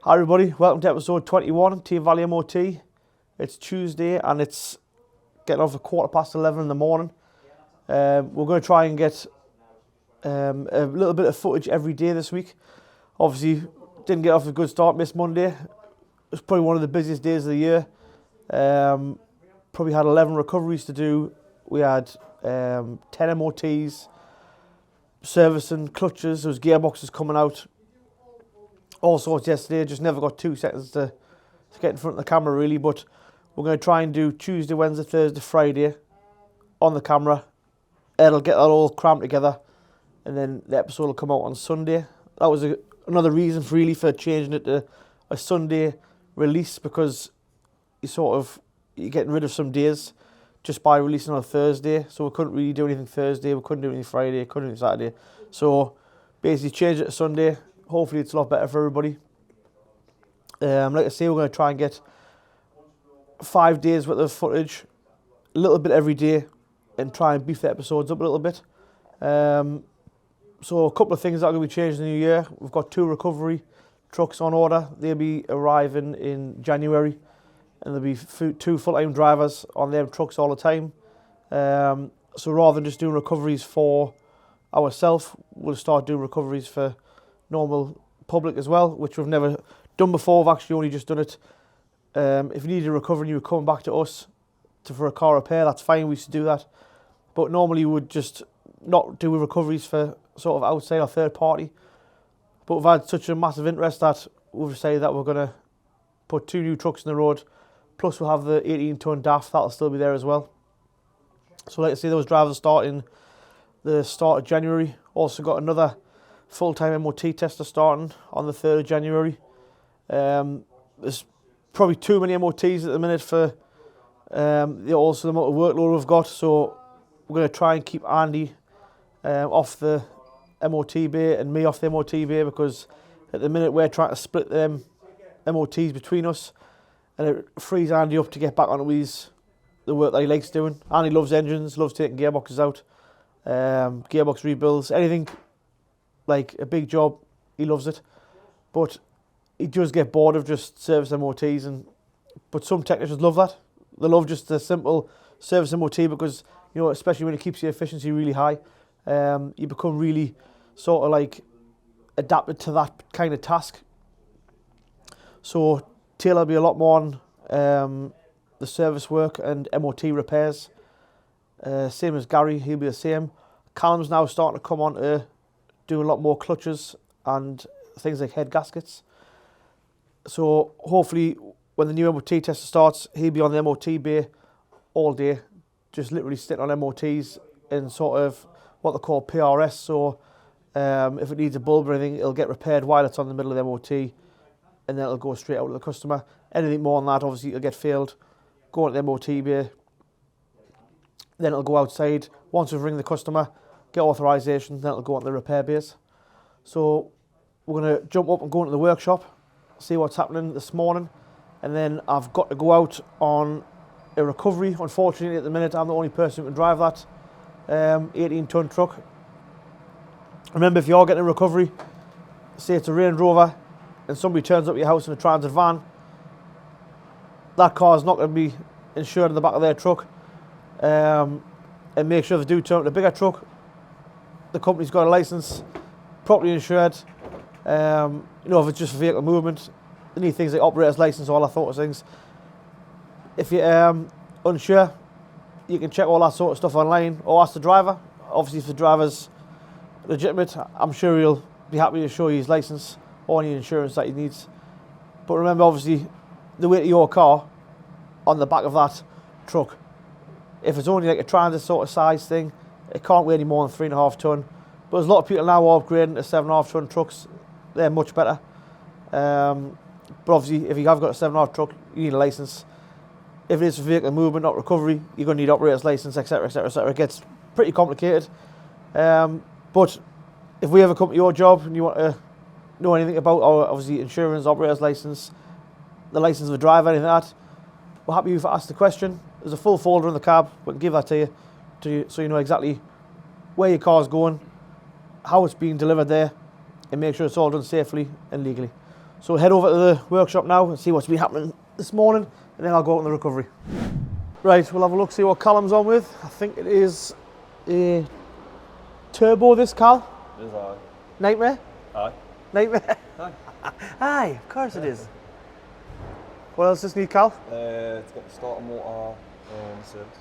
Hi everybody, welcome to episode 21 of Team Valley MOT. It's Tuesday and it's getting off at 11:15 in the morning. We're going to try and get a little bit of footage every day this week. Obviously, didn't get off a good start, missed Monday. It was probably one of the busiest days of the year. Probably had 11 recoveries to do. We had 10 MOTs, servicing, clutches, there was gearboxes coming out. All sorts yesterday, just never got 2 seconds to get in front of the camera really, but we're going to try and do Tuesday, Wednesday, Thursday, Friday on the camera. It'll get that all crammed together and then the episode will come out on Sunday. That was another reason really for changing it to a Sunday release, because you're getting rid of some days just by releasing on a Thursday. So we couldn't really do anything Thursday, we couldn't do anything Friday, couldn't do anything Saturday. So basically changed it to Sunday. Hopefully it's a lot better for everybody. Like I say, we're going to try and get 5 days worth of footage, a little bit every day, and try and beef the episodes up a little bit. So a couple of things that are going to be changed in the new year. We've got 2 recovery trucks on order. They'll be arriving in January, and there'll be 2 full-time drivers on them trucks all the time. So rather than just doing recoveries for ourselves, we'll start doing recoveries for normal public as well, which we've never done before. We've actually only just done it. If you needed a recovery and you were coming back to us for a car repair, that's fine, we used to do that. But normally we would just not do recoveries for sort of outside or third party. But we've had such a massive interest that we've decided that we're going to put 2 new trucks in the road, plus we'll have the 18-ton DAF, that'll still be there as well. So like I say, those drivers starting the start of January. Also got another full-time MOT tester starting on the 3rd of January. There's probably too many MOTs at the minute for also the amount of workload we've got, so we're going to try and keep Andy off the MOT bay and me off the MOT bay, because at the minute we're trying to split them MOTs between us, and it frees Andy up to get back onto the work that he likes doing. Andy loves engines, loves taking gearboxes out, gearbox rebuilds, anything like a big job, he loves it. But he does get bored of just service MOTs, but some technicians love that. They love just the simple service MOT because, you know, especially when it keeps your efficiency really high, you become really sort of like adapted to that kind of task. So Taylor will be a lot more on the service work and MOT repairs. Same as Gary, he'll be the same. Callum's now starting to come on to do a lot more clutches and things like head gaskets. So hopefully when the new MOT tester starts, he'll be on the MOT bay all day, just literally sitting on MOTs in sort of what they call PRS. So if it needs a bulb or anything, it'll get repaired while it's on the middle of the MOT, and then it'll go straight out to the customer. Anything more than that, obviously it'll get failed, go on to the MOT bay, then it'll go outside. Once we've ring the customer, get authorisation, then it'll go on the repair base. So we're going to jump up and go into the workshop, see what's happening this morning, and then I've got to go out on a recovery. Unfortunately at the minute I'm the only person who can drive that 18-ton truck. Remember, if you are getting a recovery, say it's a Range Rover and somebody turns up at your house in a transit van, that car is not going to be insured in the back of their truck. And make sure if they do turn up in a bigger truck, the company's got a license, properly insured. You know, if it's just for vehicle movement, they need things like operator's license, all that sort of things. If you're unsure, you can check all that sort of stuff online or ask the driver. Obviously, if the driver's legitimate, I'm sure he'll be happy to show you his license or any insurance that he needs. But remember, obviously, the weight of your car on the back of that truck, if it's only like a transit sort of size thing, it can't weigh any more than 3.5 ton. But there's a lot of people now upgrading to 7.5 ton trucks. They're much better. But obviously, if you have got a 7.5 truck, you need a license. If it is for vehicle movement, not recovery, you're going to need operator's license, etc., etc., etc. It gets pretty complicated. But if we ever come to your job and you want to know anything about our, obviously, insurance, operator's license, the license of a driver, anything like that, we're happy to ask the question. There's a full folder in the cab. We can give that to you so you know exactly where your car's going, how it's being delivered there, and make sure it's all done safely and legally. So we'll head over to the workshop now and see what's been happening this morning, and then I'll go out on the recovery. Right, we'll have a look, see what Callum's on with. I think it is a turbo, this, Cal. It is, aye. Nightmare? Aye. Nightmare? Aye. Aye, of course it is. What else does this need, Cal? It's got the starter motor service.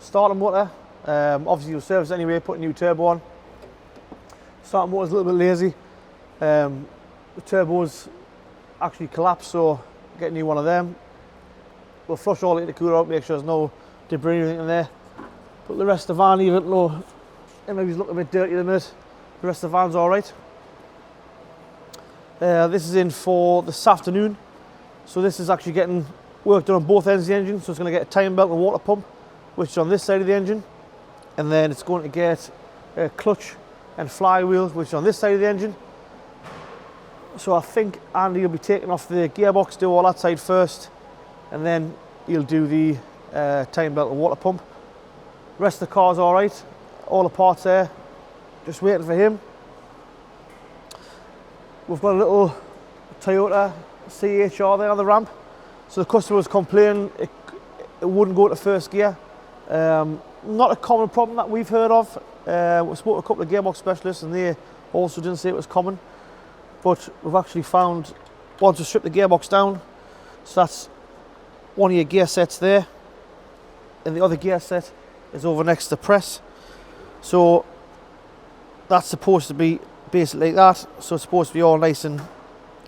Starter motor. Obviously you'll service it anyway, put a new turbo on. Starter motor's a little bit lazy. The turbo's actually collapsed, so get a new one of them. We'll flush all the intercooler out, make sure there's no debris or anything in there. But the rest of the van, even though it maybe looking a bit dirty at the minute, the rest of the van's alright. This is in for this afternoon. So this is actually getting work done on both ends of the engine. So it's going to get a timing belt and water pump, which is on this side of the engine. And then it's going to get a clutch and flywheel, which is on this side of the engine. So I think Andy will be taking off the gearbox, do all that side first, and then he'll do the timing belt and water pump. The rest of the car's alright, all the parts there, just waiting for him. We've got a little Toyota CHR there on the ramp. So the customer was complaining it wouldn't go to first gear. Not a common problem that we've heard of. We spoke to a couple of gearbox specialists and they also didn't say it was common. But we've actually found, once we strip the gearbox down, so that's one of your gear sets there, and the other gear set is over next to the press. So that's supposed to be basically like that. So it's supposed to be all nice and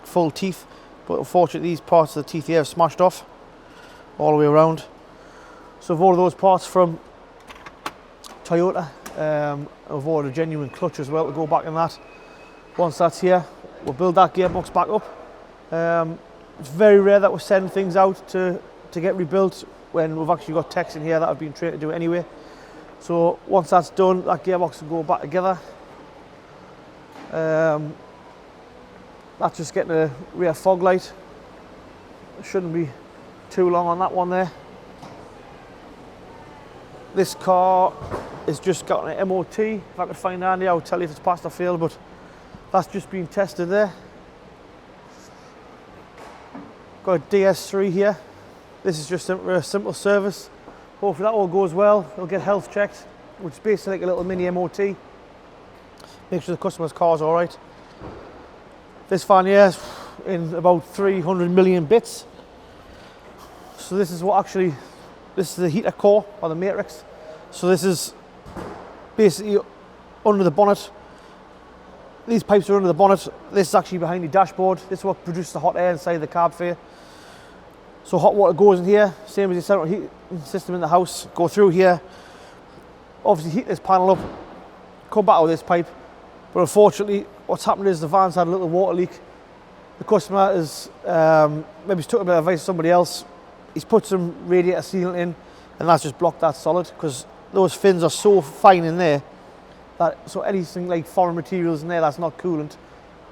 full teeth, but unfortunately these parts of the teeth here have smashed off all the way around. So we've ordered those parts from Toyota. I've ordered a genuine clutch as well to go back in that. Once that's here, we'll build that gearbox back up. It's very rare that we're sending things out to get rebuilt when we've actually got techs in here that have been trained to do it anyway. So once that's done, that gearbox will go back together. That's just getting a rear fog light. It shouldn't be too long on that one there. This car has just got an MOT. If I could find Andy, I would tell you if it's passed or failed, but that's just been tested there. Got a DS3 here. This is just a simple service. Hopefully that all goes well. It'll get health checked, which is basically like a little mini MOT. Make sure the customer's car's alright. This fan here is in about 300 million bits. So this is what actually, this is the heater core or the matrix. So this is basically under the bonnet. These pipes are under the bonnet. This is actually behind the dashboard. This is what produces the hot air inside the carb fair. So hot water goes in here, same as the central heating system in the house. Go through here, obviously heat this panel up, come back with this pipe. But unfortunately, what's happened is the van's had a little water leak. The customer has maybe took a bit of advice from somebody else. He's put some radiator sealant in, and that's just blocked that solid because those fins are so fine in there that so anything like foreign materials in there that's not coolant,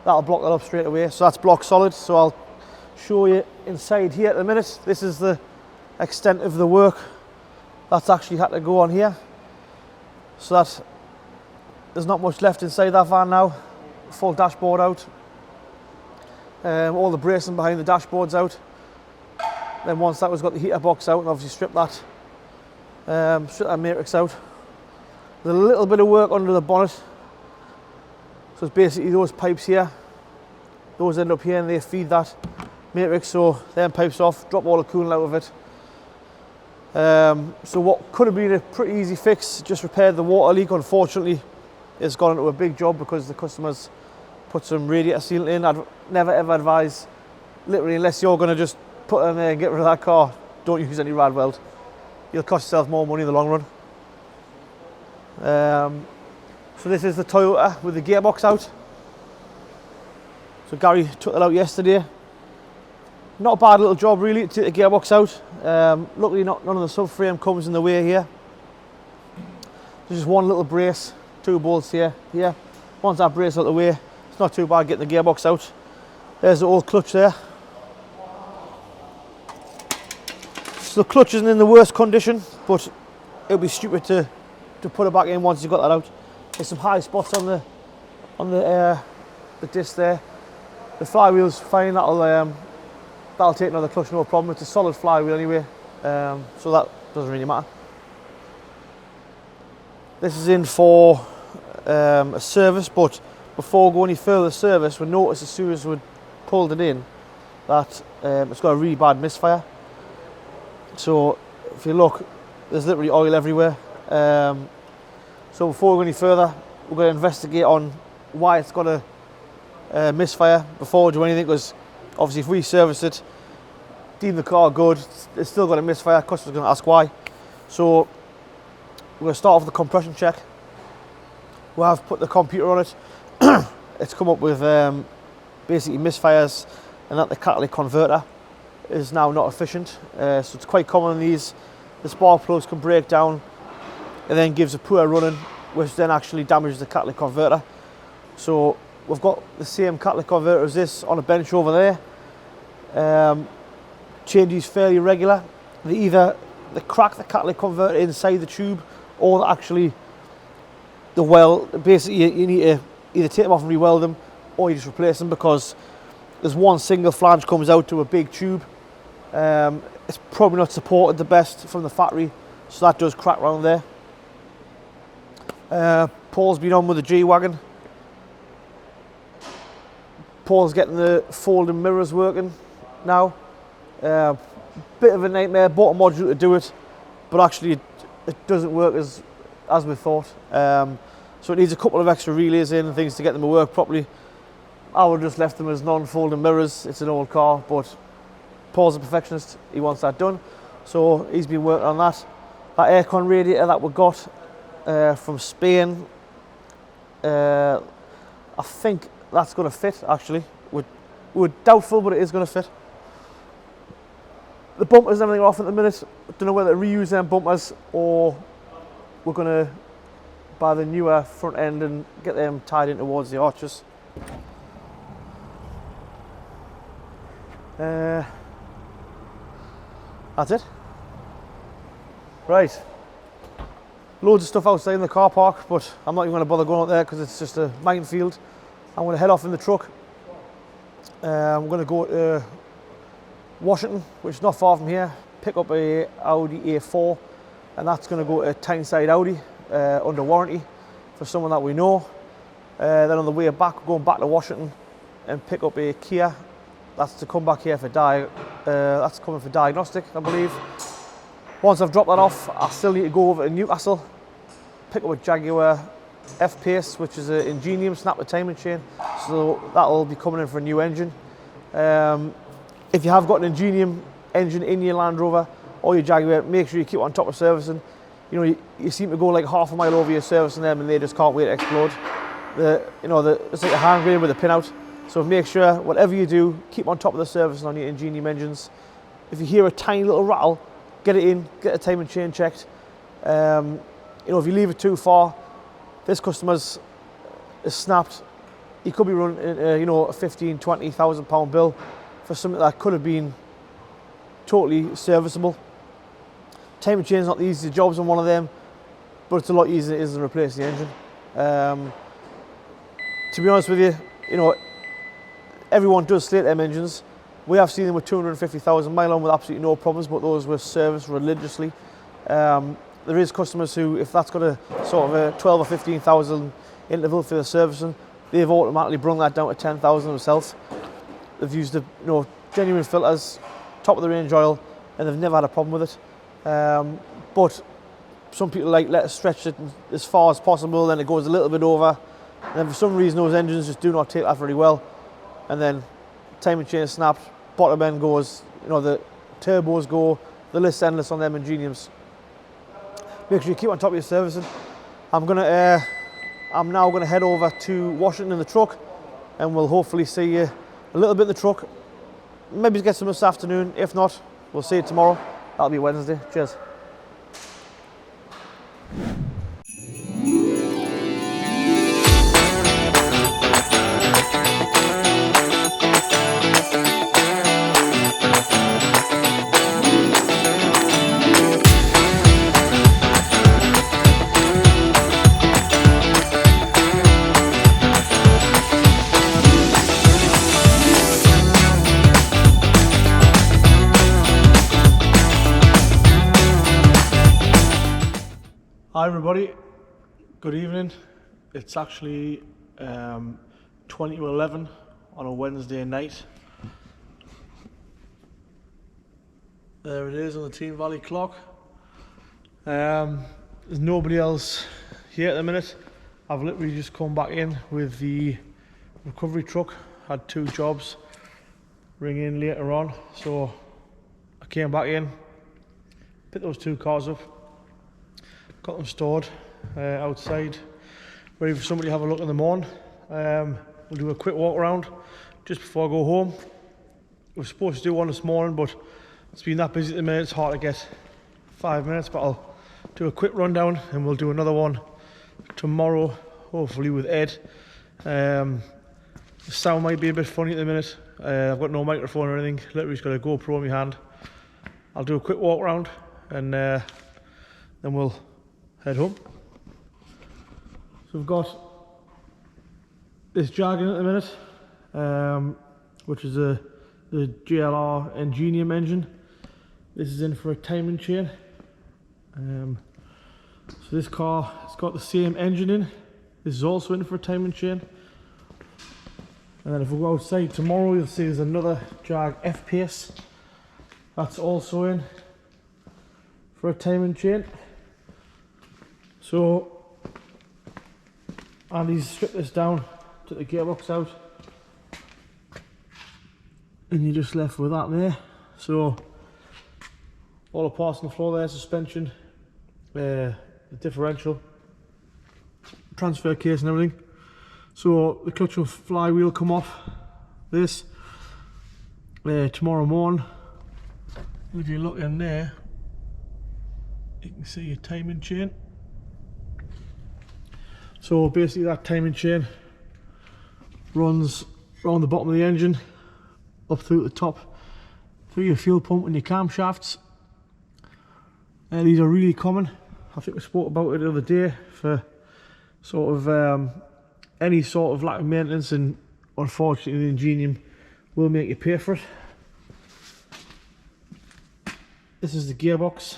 that'll block that up straight away. So that's block solid. So I'll show you inside here at the minute. This is the extent of the work that's actually had to go on here. So that there's not much left inside that van now. Full dashboard out. All the bracing behind the dashboard's out. Then once that was got the heater box out and obviously strip that matrix out. There's a little bit of work under the bonnet. So it's basically those pipes here. Those end up here and they feed that matrix, so then pipes off, drop all the coolant out of it. So what could have been a pretty easy fix, just repaired the water leak, unfortunately it's gone into a big job because the customers put some radiator sealant in. I'd never ever advise, literally, unless you're going to just put it in there and get rid of that car, don't use any rad weld. You'll cost yourself more money in the long run. So this is the Toyota with the gearbox out. So Gary took it out yesterday. Not a bad little job really to take the gearbox out. Luckily none of the subframe comes in the way here. There's just one little brace, 2 bolts here. Once that brace out of the way, it's not too bad getting the gearbox out. There's the old clutch there. So the clutch isn't in the worst condition, but it'll be stupid to put it back in once you've got that out. There's some high spots on the disc there. The flywheel's fine, that'll take another clutch, no problem. It's a solid flywheel anyway, so that doesn't really matter. This is in for a service, but before we go any further service, we noticed as soon as we pulled it in that it's got a really bad misfire. So if you look, there's literally oil everywhere. So before we go any further, we're going to investigate on why it's got a misfire before we do anything, because obviously if we service it, deem the car good, it's still got a misfire, customer's going to ask why. So we're going to start off with the compression check. We have put the computer on it. It's come up with basically misfires, and that the catalytic converter is now not efficient. So it's quite common in these. The spark plugs can break down and then gives a poor running, which then actually damages the catalytic converter. So we've got the same catalytic converter as this on a bench over there. Changes fairly regular. They crack the catalytic converter inside the tube, or actually the weld. Basically you need to either take them off and re-weld them, or you just replace them, because there's one single flange comes out to a big tube. It's probably not supported the best from the factory, so that does crack around there. Paul's been on with the G-Wagon. Paul's getting the folding mirrors working now. Bit of a nightmare, bought a module to do it, but actually it doesn't work as we thought. So it needs a couple of extra relays in and things to get them to work properly. I would have just left them as non-folding mirrors. It's an old car, but Paul's a perfectionist. He wants that done, so he's been working on that. That aircon radiator that we got from Spain, I think that's going to fit actually. We're doubtful, but it is going to fit. The bumpers and everything are off at the minute. Don't know whether to reuse them bumpers or we're going to buy the newer front end and get them tied in towards the arches. That's it. Right. Loads of stuff outside in the car park, but I'm not even going to bother going out there because it's just a minefield. I'm going to head off in the truck. I'm going to go to Washington, which is not far from here, pick up a Audi A4, and that's going to go to Tyneside Audi under warranty for someone that we know. Then on the way back, we're going back to Washington and pick up a Kia. That's to come back here for that's coming for diagnostic, I believe. Once I've dropped that off, I still need to go over to Newcastle, pick up a Jaguar F-Pace, which is an Ingenium snap the timing chain. So that'll be coming in for a new engine. If you have got an Ingenium engine in your Land Rover or your Jaguar, make sure you keep on top of servicing. You know, you seem to go like half a mile over your servicing them and they just can't wait to explode. It's like a hand grenade with a pin out. So make sure, whatever you do, keep on top of the servicing on your Ingenium engines. If you hear a tiny little rattle, get it in, get the timing chain checked. If you leave it too far, this customer's is snapped. He could be running a 15, 20,000 pound bill for something that could have been totally serviceable. Timing chain's not the easiest jobs on one of them, but it's a lot easier than replacing the engine. To be honest with you, everyone does slate them engines. We have seen them with 250,000 mile on with absolutely no problems, but those were serviced religiously. There is customers who, if that's got a sort of a 12 or 15,000 interval for the servicing, they've automatically brung that down to 10,000 themselves. They've used the genuine filters, top of the range oil, and they've never had a problem with it. But some people let us stretch it as far as possible, then it goes a little bit over, and then for some reason those engines just do not take that very well, and then timing chain snaps, bottom end goes, the turbos go, the list's endless on them Ingeniums. Make sure you keep on top of your servicing. I'm now gonna head over to Washington in the truck, and we'll hopefully see you a little bit in the truck. Maybe get some this afternoon. If not, we'll see you tomorrow. That'll be Wednesday. Cheers. Hi everybody, good evening. It's actually 20 to 11 on a Wednesday night. There it is on the Team Valley clock. There's nobody else here at the minute. I've literally just come back in with the recovery truck. Had 2 jobs ring in later on, so I came back in, picked those 2 cars up, got them stored outside, ready for somebody to have a look in the morning. We'll do a quick walk around just before I go home. We were supposed to do one this morning, but it's been that busy at the minute, it's hard to get 5 minutes, but I'll do a quick rundown and we'll do another one tomorrow, hopefully with Ed. The sound might be a bit funny at the minute. I've got no microphone or anything, literally just got a GoPro in my hand. I'll do a quick walk around and then we'll head home. So we've got this Jaguar at the minute, which is the JLR Ingenium engine. This is in for a timing chain. So this car, it's got the same engine in. This is also in for a timing chain. And then if we go outside tomorrow, you'll see there's another Jag F-Pace. That's also in for a timing chain. So Andy's stripped this down, took the gearbox out, and you're just left with that there. So all the parts on the floor there, suspension, the differential, transfer case and everything. So the clutch and flywheel come off this tomorrow morning. If you look in there, you can see your timing chain. So basically that timing chain runs around the bottom of the engine, up through the top, through your fuel pump and your camshafts. These are really common. I think we spoke about it the other day for sort of any sort of lack of maintenance, and unfortunately the Ingenium will make you pay for it. This is the gearbox.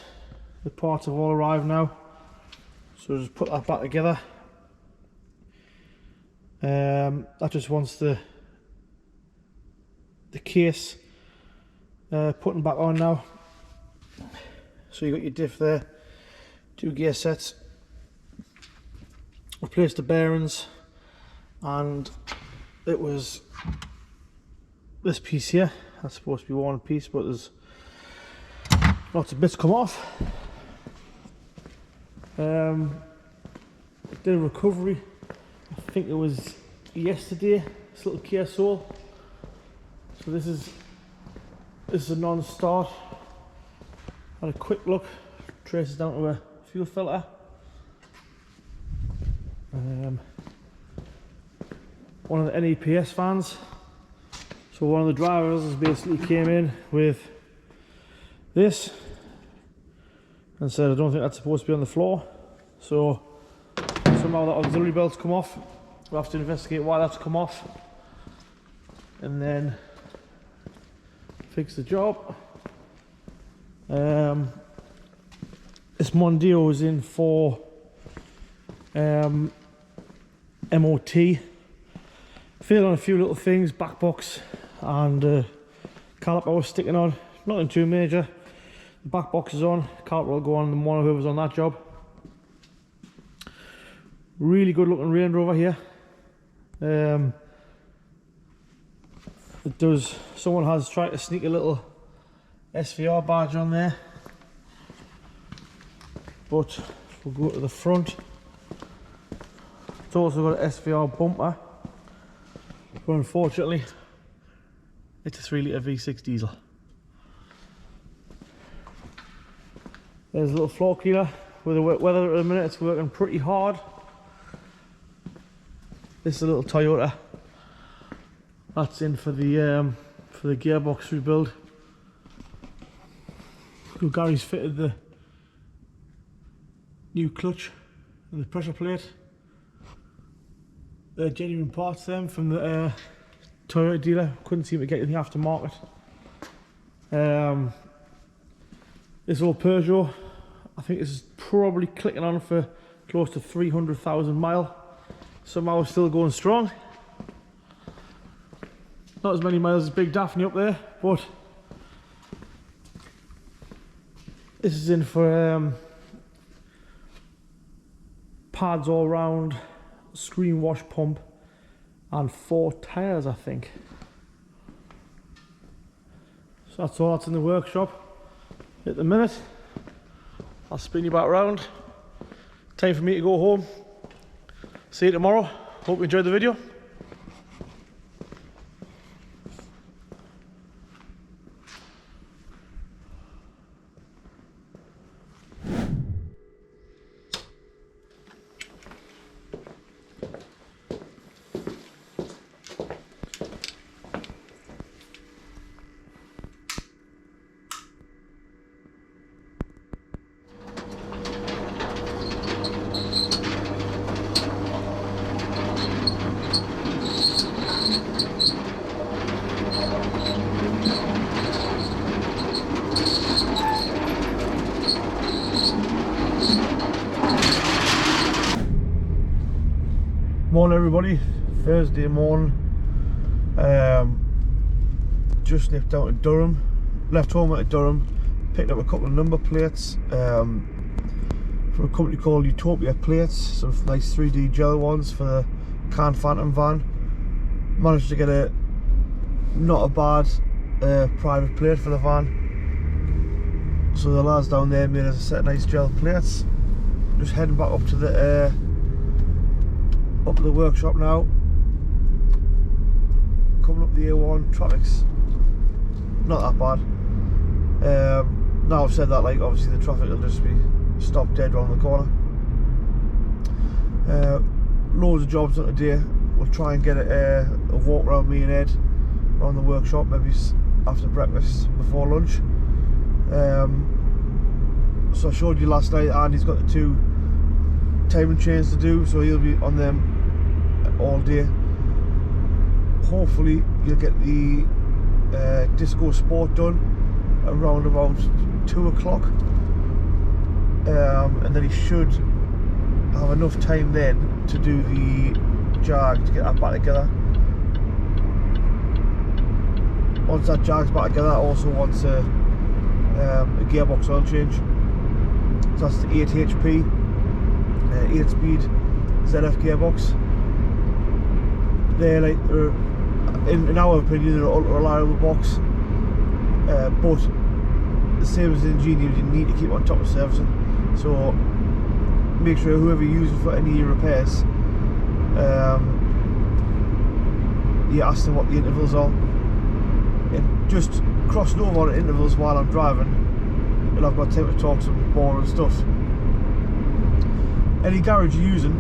The parts have all arrived now, so just put that back together. That just wants the case putting back on now. So you got your diff there, 2 gear sets, replaced the bearings, and it was this piece here. That's supposed to be one piece, but there's lots of bits come off. Did a recovery, I think it was yesterday, this little Kia Soul. So this is a non-start. Had a quick look, traces down to a fuel filter. One of the NEPS fans. So one of the drivers has basically came in with this and said, I don't think that's supposed to be on the floor. So somehow the auxiliary belt's come off. We'll have to investigate why that's come off and then fix the job. This Mondeo is in for MOT. Failed on a few little things, back box and caliper was sticking on. Nothing too major. The back box is on, caliper will go on the one whoever's on that job. Really good looking Range Rover here. Someone has tried to sneak a little SVR badge on there, but we'll go to the front. It's also got an SVR bumper, but unfortunately it's a 3 litre V6 diesel. There's a little floor cleaner. With the weather at the minute, it's working pretty hard. This is a little Toyota. That's in for the gearbox rebuild. So Gary's fitted the new clutch and the pressure plate. They're genuine parts then from the Toyota dealer. Couldn't seem to get anything aftermarket. This old Peugeot, I think this is probably clicking on for close to 300,000 mile. Somehow still going strong. Not as many miles as Big Daphne up there, but this is in for pads all round, screen wash pump, and 4 tyres, I think. So that's all that's in the workshop at the minute. I'll spin you back around. Time for me to go home. See you tomorrow. Hope you enjoyed the video. Morning everybody, Thursday morning. Just nipped out to Durham, left home at Durham, picked up a couple of number plates from a company called Utopia Plates, some nice 3D gel ones for the Can Phantom van. Managed to get a not a bad private plate for the van, so the lads down there made us a set of nice gel plates. Just heading back up to the workshop now. Coming up the A1, traffic's not that bad. Now I've said that, like, obviously the traffic will just be stopped dead around the corner. Loads of jobs on today. We'll try and get a walk around, me and Ed, around the workshop, maybe after breakfast, before lunch. So I showed you last night, Andy's got the 2 timing chains to do, so he'll be on them all day. Hopefully you'll get the Disco Sport done around about 2 o'clock, and then he should have enough time then to do the Jag, to get that back together. Once that Jag's back together, I also want a gearbox oil change. So that's the 8 HP 8-speed ZF gearbox. They're like, in our opinion, they're an ultra reliable box, but the same as the Ingenium, you need to keep on top of servicing. So make sure whoever you use for any repairs, you ask them what the intervals are. And just crossing over at intervals while I'm driving, and I've got time to talk some boring stuff. Any garage you're using,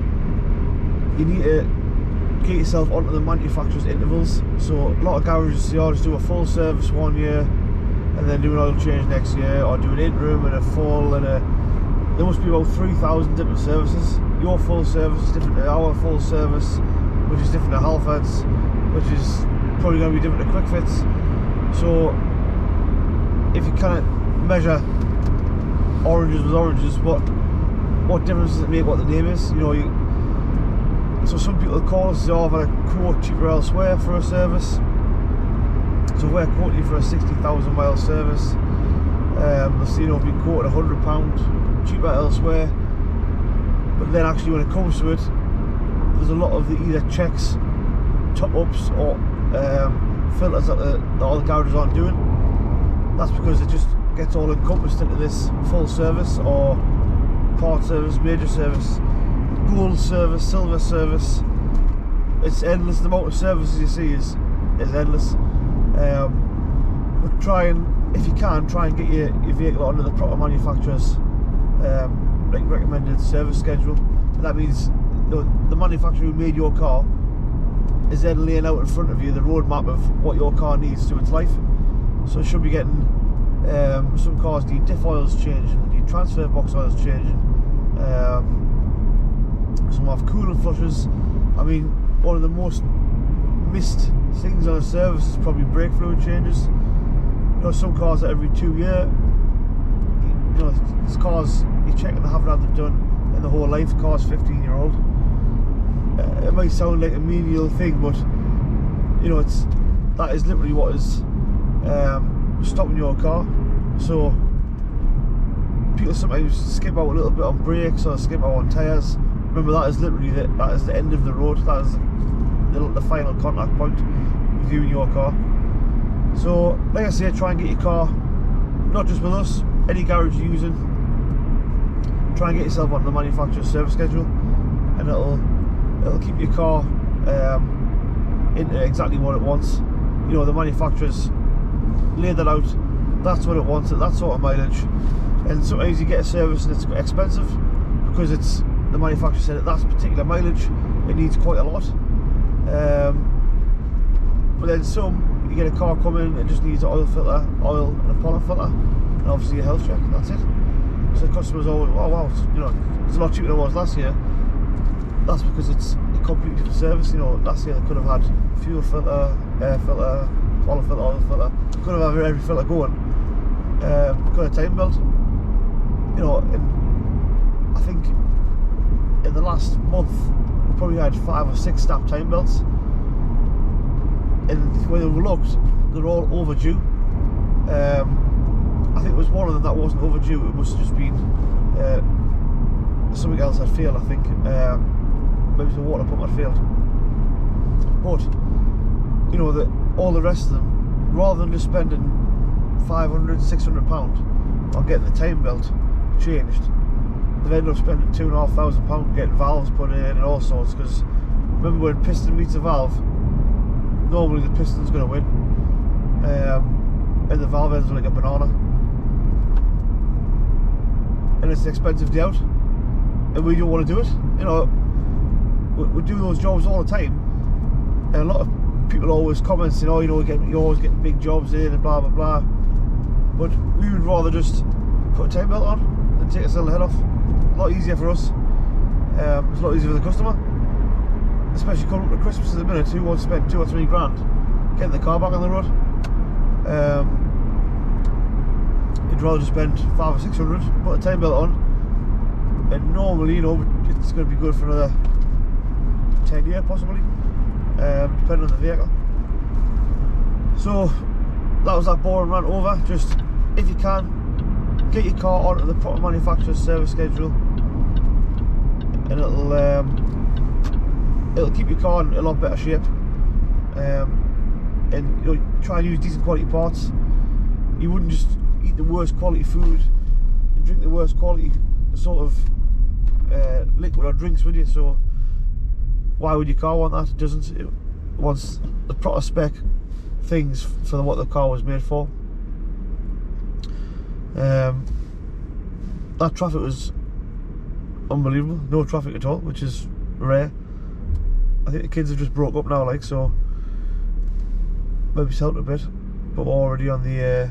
you need to get yourself onto the manufacturer's intervals. So a lot of garages, they just do a full service 1 year and then do an oil change next year, or do an interim and a full, and there must be about 3,000 different services. Your full service is different to our full service, which is different to Halford's, which is probably going to be different to Quick Fits. So if you can't measure oranges with oranges, what difference does it make what the name is? You know, so some people call us, I've had a quote cheaper elsewhere for a service. So if we're quoting for a 60,000 mile service, they'll see, you know, being quoted £100 cheaper elsewhere. But then actually when it comes to it, there's a lot of the either checks, top ups, or filters that all the garages aren't doing. That's because it just gets all encompassed into this full service, or part service, major service, gold service, silver service. It's endless. The amount of services you see is endless. But try and, if you can, try and get your vehicle onto the proper manufacturer's like recommended service schedule. And that means the manufacturer who made your car is then laying out in front of you the roadmap of what your car needs to its life. So it should be getting, some cars need diff oils changing, need transfer box oils changing, some have coolant flushes. I mean, one of the most missed things on a service is probably brake fluid changes. You know, some cars that every 2 years, you know, there's cars you check and they haven't had them done in the whole life. The car's 15-year-old. It might sound like a menial thing, but you know, that is literally what is stopping your car. So people sometimes skip out a little bit on brakes or skip out on tyres. Remember, that is literally that is the end of the road. That is the final contact point with you and your car. So, like I say, try and get your car, not just with us, any garage you're using. Try and get yourself on the manufacturer's service schedule, and it'll keep your car into exactly what it wants. You know, the manufacturers lay that out. That's what it wants at that sort of mileage. And sometimes you get a service and it's expensive because it's the manufacturer said at that particular mileage it needs quite a lot. But then some, you get a car coming, it just needs an oil filter, oil and a pollen filter, and obviously a health check. That's it. So the customers always, oh wow, you know, it's a lot cheaper than it was last year. That's because it's a completely different service. You know, last year they could have had fuel filter, air filter, pollen filter, oil filter. They could have had every filter going. Got a time belt. You know, I think in the last month we probably had 5 or 6 snap time belts, and when we looked, they're all overdue. I think it was one of them that wasn't overdue. It must have just been something else had failed. I think maybe the water pump had failed. But you know that all the rest of them, rather than just spending £500, £600 on getting the time belt changed, they've ended up spending £2,500 getting valves put in and all sorts. Because remember, when piston meets a valve, normally the piston's going to win, and the valve ends up like a banana, and it's an expensive day out, and we don't want to do it. You know, we do those jobs all the time, and a lot of people always comment saying, oh, you know, you always get big jobs in and blah blah blah, but we would rather just put a time belt on and take ourselves the head off. A lot easier for us. It's a lot easier for the customer, especially coming up to Christmas at the minute. Who wants to spend 2 or 3 grand getting the car back on the road? You'd rather just spend 500 or 600, put a time belt on, and normally, you know, it's going to be good for another 10 years possibly, depending on the vehicle. So that was that boring rant over. Just, if you can, get your car onto the proper manufacturer's service schedule, and it'll keep your car in a lot better shape. And you know, try and use decent quality parts. You wouldn't just eat the worst quality food and drink the worst quality sort of liquid or drinks, would you? So why would your car want that? It doesn't. It wants the proper spec things for what the car was made for. That traffic was unbelievable. No traffic at all, which is rare. I think the kids have just broke up now, like, so maybe it's helped a bit. But we're already on the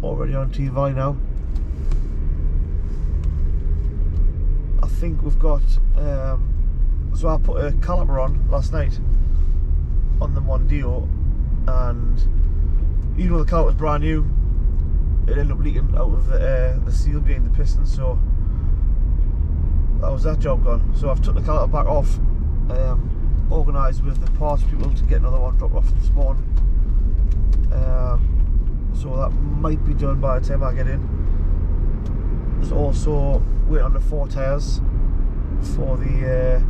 TV now. I think we've got so I put a caliper on last night on the Mondeo, and even though the caliper was brand new, it ended up leaking out of the seal behind the piston, so that was that job gone. So I've took the caliper back off, organised with the parts people to get another one dropped off this morning. So that might be done by the time I get in. There's also waiting on the 4 tyres for the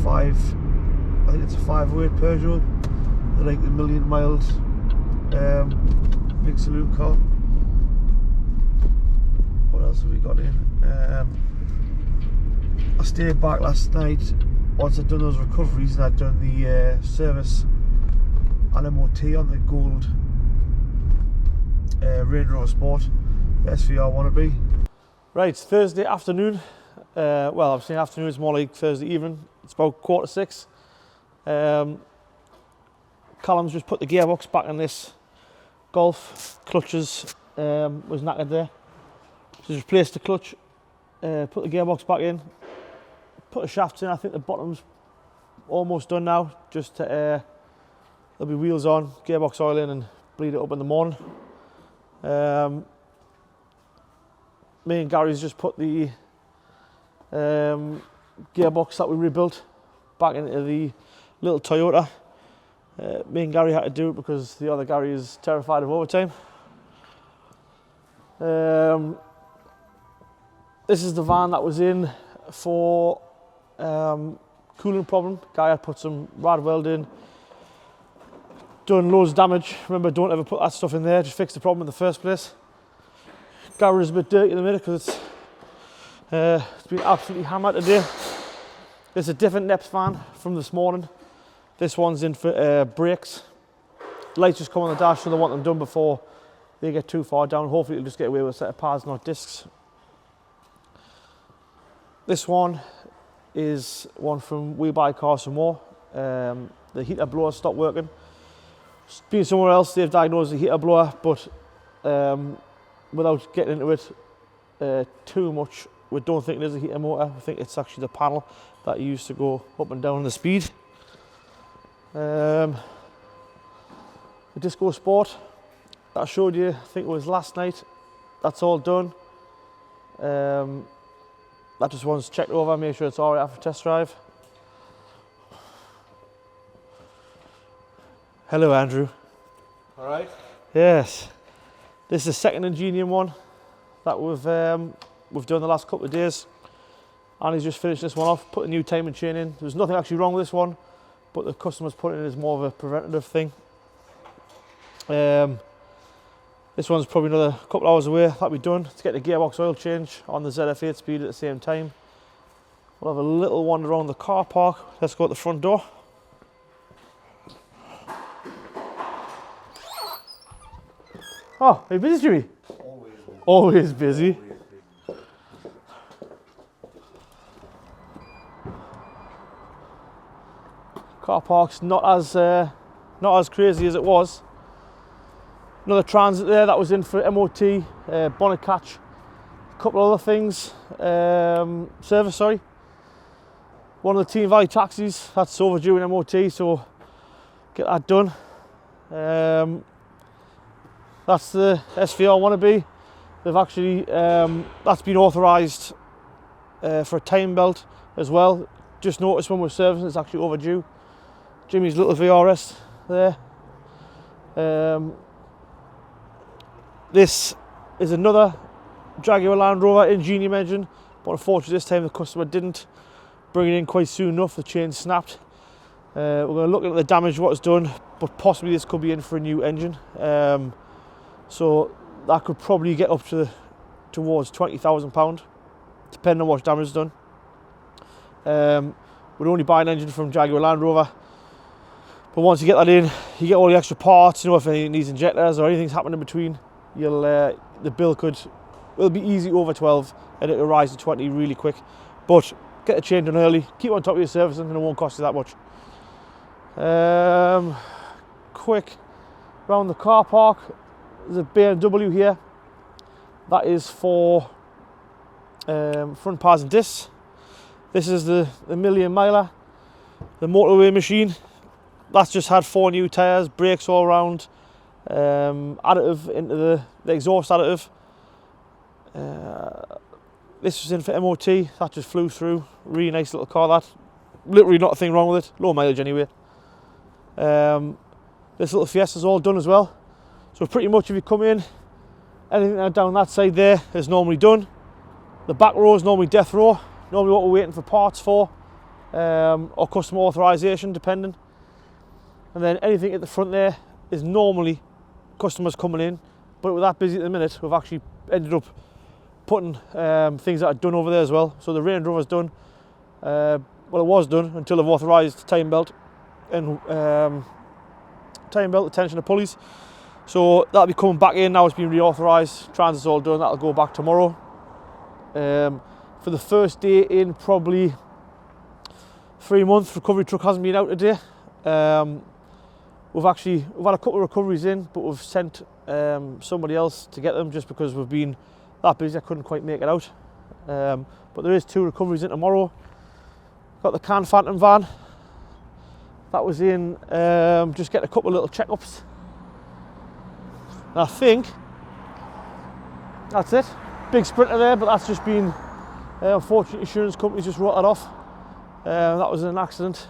5, I think it's a 508 Peugeot. They're like the 1,000,000 miles big saloon car. What else have we got in? I stayed back last night once I'd done those recoveries, and I'd done the service and MOT on the gold Range Rover Sport, the SVR wannabe. Right, Thursday afternoon. Well, I'm saying afternoon, it's more like Thursday evening. It's about 6:15. Callum's just put the gearbox back in this Golf. Clutches was knackered there. So just replaced the clutch, put the gearbox back in, put the shafts in. I think the bottom's almost done now. Just to, there'll be wheels on, gearbox oil in, and bleed it up in the morning. me and Gary's just put the gearbox that we rebuilt back into the little Toyota. Me and Gary had to do it because the other Gary is terrified of overtime. This is the van that was in for cooling problem. Guy had put some rad weld in, done loads of damage. Remember, don't ever put that stuff in there, just fix the problem in the first place. Gary is a bit dirty in a minute because it's been absolutely hammered today. There's a different Neps van from this morning. This one's in for brakes. Lights just come on the dash, so they want them done before they get too far down. Hopefully it'll just get away with a set of pads, not discs. This one is one from We Buy Cars Some More. The heater blower stopped working. Being somewhere else, they've diagnosed the heater blower, but without getting into it too much, we don't think it is a heater motor. I think it's actually the panel that used to go up and down the speed. The Disco Sport that I showed you, I think it was last night. That's all done. That just wants checked over, make sure it's all right after test drive. Hello, Andrew. All right. Yes, this is the second Ingenium one that we've done the last couple of days. And he's just finished this one off, put a new timing chain in. There's nothing actually wrong with this one, but the customer's put it in as more of a preventative thing. This one's probably another couple of hours away. That'll be done. Let's get the gearbox oil change on the ZF8 speed at the same time. We'll have a little wander around the car park. Let's go at the front door. Oh, are you busy, Jimmy? Always busy. Always busy. Car park's not as crazy as it was. Another Transit there that was in for MOT, bonnet catch, a couple of other things, service, sorry. One of the Team Valley taxis, that's overdue in MOT, so get that done. That's the SVR wannabe. They've actually, that's been authorised for a time belt as well. Just noticed when we're servicing it's actually overdue. Jimmy's little VRS there. This is another Jaguar Land Rover Ingenium engine, but unfortunately this time the customer didn't bring it in quite soon enough. The chain snapped. We're going to look at the damage, what it's done, but possibly this could be in for a new engine. So that could probably get up to towards £20,000, depending on what damage is done. We'd only buy an engine from Jaguar Land Rover, but once you get that in, you get all the extra parts. You know, if anything needs injectors or anything's happening in between, you'll the bill will be easy over 12, and it'll rise to 20 really quick. But get the chain done early, keep on top of your servicing, and it won't cost you that much. Quick round the car park. There's a BMW here. That is for front pads and discs. This is the million miler, the motorway machine. That's just had 4 new tyres, brakes all round, additive into the exhaust additive. This was in for MOT. That just flew through. Really nice little car. That literally not a thing wrong with it. Low mileage anyway. This little Fiesta's all done as well. So pretty much if you come in, anything down that side there is normally done. The back row is normally death row. Normally what we're waiting for parts for, or customer authorization, depending. And then anything at the front there is normally customers coming in. But we're that busy at the minute, we've actually ended up putting things that are done over there as well. So the Range Rover's done. Well, it was done until they've authorised time belt and time belt, the tensioner pulleys. So that'll be coming back in now. It's been reauthorised. Transit's all done. That'll go back tomorrow. For the first day in probably 3 months, recovery truck hasn't been out today. We've had a couple of recoveries in, but we've sent somebody else to get them just because we've been that busy. I couldn't quite make it out. But there is 2 recoveries in tomorrow. Got the Can Phantom van. That was in just getting a couple of little checkups. And I think that's it. big sprinter there, but that's just been, unfortunately, insurance companies just wrote that off. That was an accident.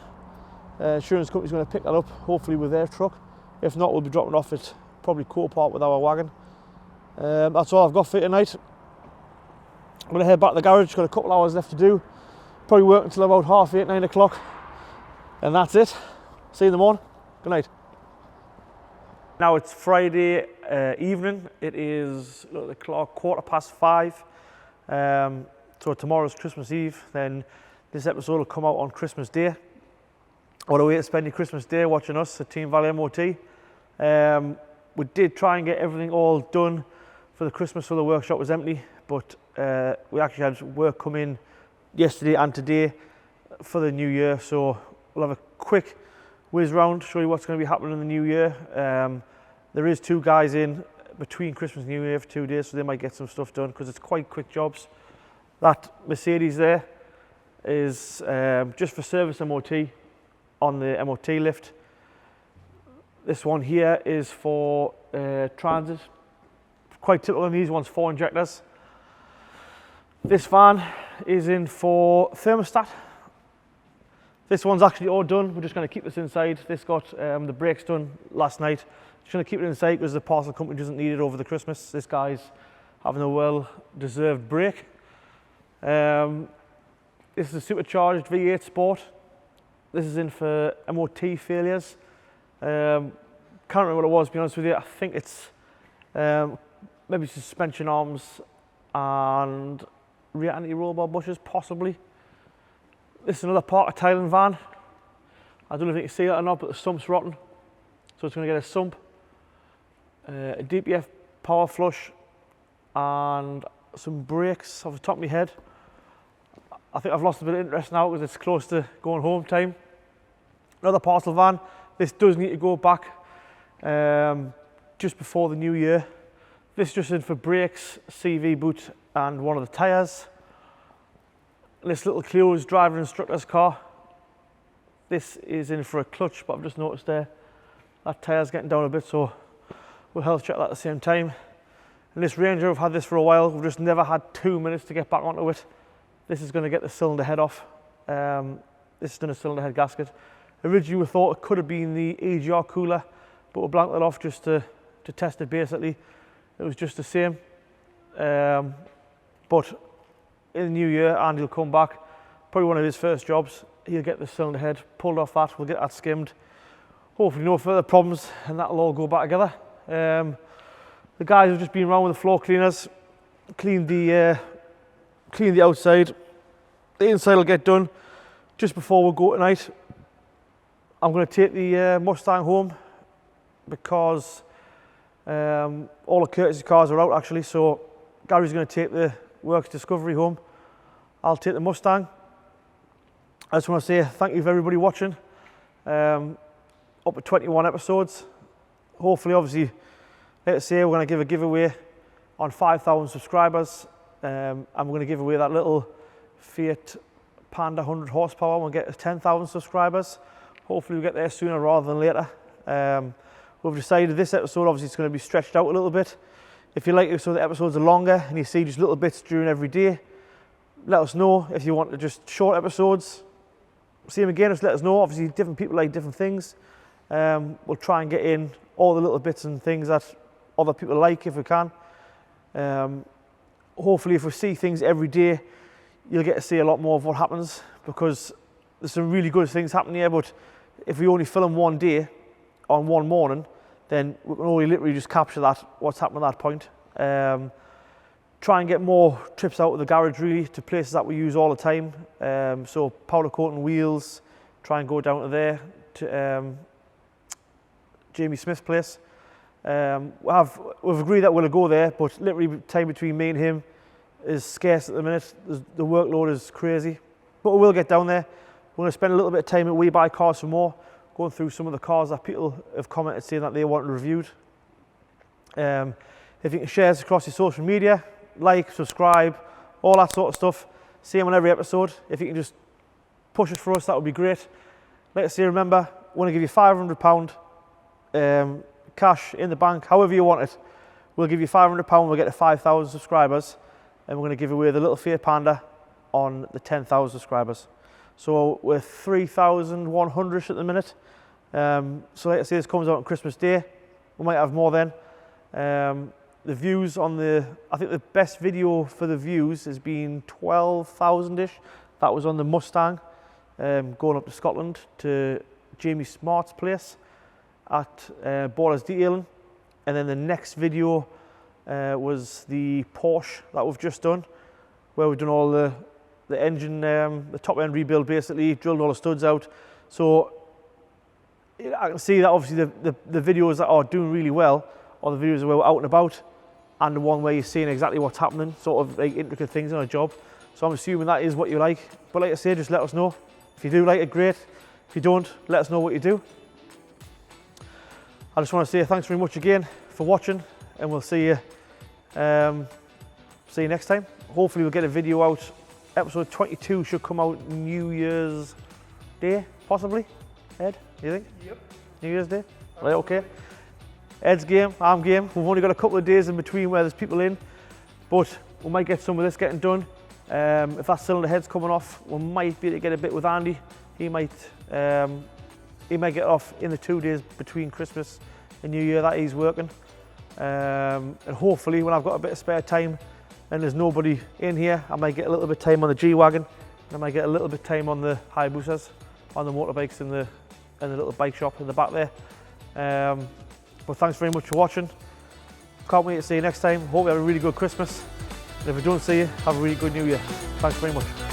Insurance company's going to pick that up, hopefully with their truck. If not, we'll be dropping off at probably co-part with our wagon. That's all I've got for you tonight. I'm going to head back to the garage, got a couple hours left to do. Probably work until about 8:30, 9 o'clock. And that's it. See you in the morning. Good night. Now it's Friday evening. It is, look at the clock, 5:15. So tomorrow's Christmas Eve. Then this episode will come out on Christmas Day. What a way to spend your Christmas Day watching us at Team Valley MOT. We did try and get everything all done for the Christmas, so the workshop was empty, but we actually had work come in yesterday and today for the new year, so we'll have a quick whiz round, show you what's going to be happening in the new year. There is 2 guys in between Christmas and New Year for 2 days, so they might get some stuff done because it's quite quick jobs. That Mercedes there is just for service MOT on the MOT lift. This one here is for transit. Quite typical on these ones, 4 injectors. This van is in for thermostat. This one's actually all done. We're just going to keep this inside. This got the brakes done last night. Just going to keep it inside because the parcel company doesn't need it over the Christmas. This guy's having a well-deserved break. This is a supercharged V8 Sport. This is in for MOT failures. Can't remember what it was, to be honest with you. I think it's maybe suspension arms and rear anti-roll bar bushes, possibly. This is another Parker Thailand van. I don't know if you can see it or not, but the sump's rotten. So it's going to get a sump, a DPF power flush, and some brakes off the top of my head. I think I've lost a bit of interest now because it's close to going home time. Another parcel van. This does need to go back just before the new year. This just in for brakes, CV boot, and one of the tyres. This little Clio's driver instructor's car. This is in for a clutch, but I've just noticed there that tyre's getting down a bit, so we'll health check that at the same time. And this Ranger, I've had this for a while. We've just never had 2 minutes to get back onto it. This is going to get the cylinder head off. This is done a cylinder head gasket. Originally we thought it could have been the AGR cooler, but we blanked it off just to test it basically. It was just the same. But in the new year, Andy will come back. Probably one of his first jobs. He'll get the cylinder head pulled off that. We'll get that skimmed. Hopefully no further problems, and that'll all go back together. The guys have just been around with the floor cleaners, cleaned the outside. The inside will get done just before we go tonight. I'm going to take the Mustang home because all the courtesy cars are out actually, so Gary's going to take the Works Discovery home. I'll take the Mustang. I just want to say thank you for everybody watching. Up to 21 episodes. Hopefully, obviously, let's say we're going to give a giveaway on 5,000 subscribers. I'm going to give away that little Fiat Panda 100 horsepower when we get to 10,000 subscribers. Hopefully we get there sooner rather than later. We've decided this episode, obviously, it's going to be stretched out a little bit. If you like it so the episodes are longer and you see just little bits during every day, let us know. If you want to just short episodes, same again, just let us know. Obviously, different people like different things. We'll try and get in all the little bits and things that other people like if we can. Hopefully, if we see things every day, you'll get to see a lot more of what happens, because there's some really good things happening here, but if we only film one day on one morning, then we can only literally just capture that, what's happened at that point. Try and get more trips out of the garage really to places that we use all the time. So powder coating wheels, try and go down to there, to Jamie Smith's place. We've agreed that we'll go there, but literally time between me and him is scarce at the minute. The workload is crazy, but we will get down there. We're going to spend a little bit of time at We Buy Cars For More, going through some of the cars that people have commented saying that they want reviewed. If you can share this across your social media, like, subscribe, all that sort of stuff. Same on every episode. If you can just push it for us, that would be great. Like I say, remember, we want to give you £500 cash in the bank, however you want it. We'll give you £500, we'll get to 5,000 subscribers. and we're going to give away the little Fiat Panda on the 10,000 subscribers. So we're 3,100 at the minute. So like I say, this comes out on Christmas Day. We might have more then. The views on I think the best video for the views has been 12,000-ish. That was on the Mustang, going up to Scotland to Jamie Smart's place at Borders Detailing. And then the next video was the Porsche that we've just done, where we've done all the engine, the top end rebuild basically, drilled all the studs out. So I can see that obviously the videos that are doing really well are the videos where we're out and about, and the one where you're seeing exactly what's happening, sort of like intricate things on a job. So I'm assuming that is what you like. But like I say, just let us know. If you do like it, great. If you don't, let us know what you do. I just want to say thanks very much again for watching, and we'll see you next time. Hopefully we'll get a video out. Episode 22 should come out New Year's Day, possibly. Ed, you think? Yep. New Year's Day? Right, okay. Ed's game, I'm game. We've only got a couple of days in between where there's people in, but we might get some of this getting done. If that cylinder head's coming off, we might be able to get a bit with Andy. He might get off in the 2 days between Christmas and New Year that he's working. And hopefully when I've got a bit of spare time and there's nobody in here, I might get a little bit of time on the G-Wagon, and I might get a little bit of time on the Hayabusas, on the motorbikes in the little bike shop in the back there. But thanks very much for watching. Can't wait to see you next time. Hope you have a really good Christmas. And if I don't see you, have a really good New Year. Thanks very much.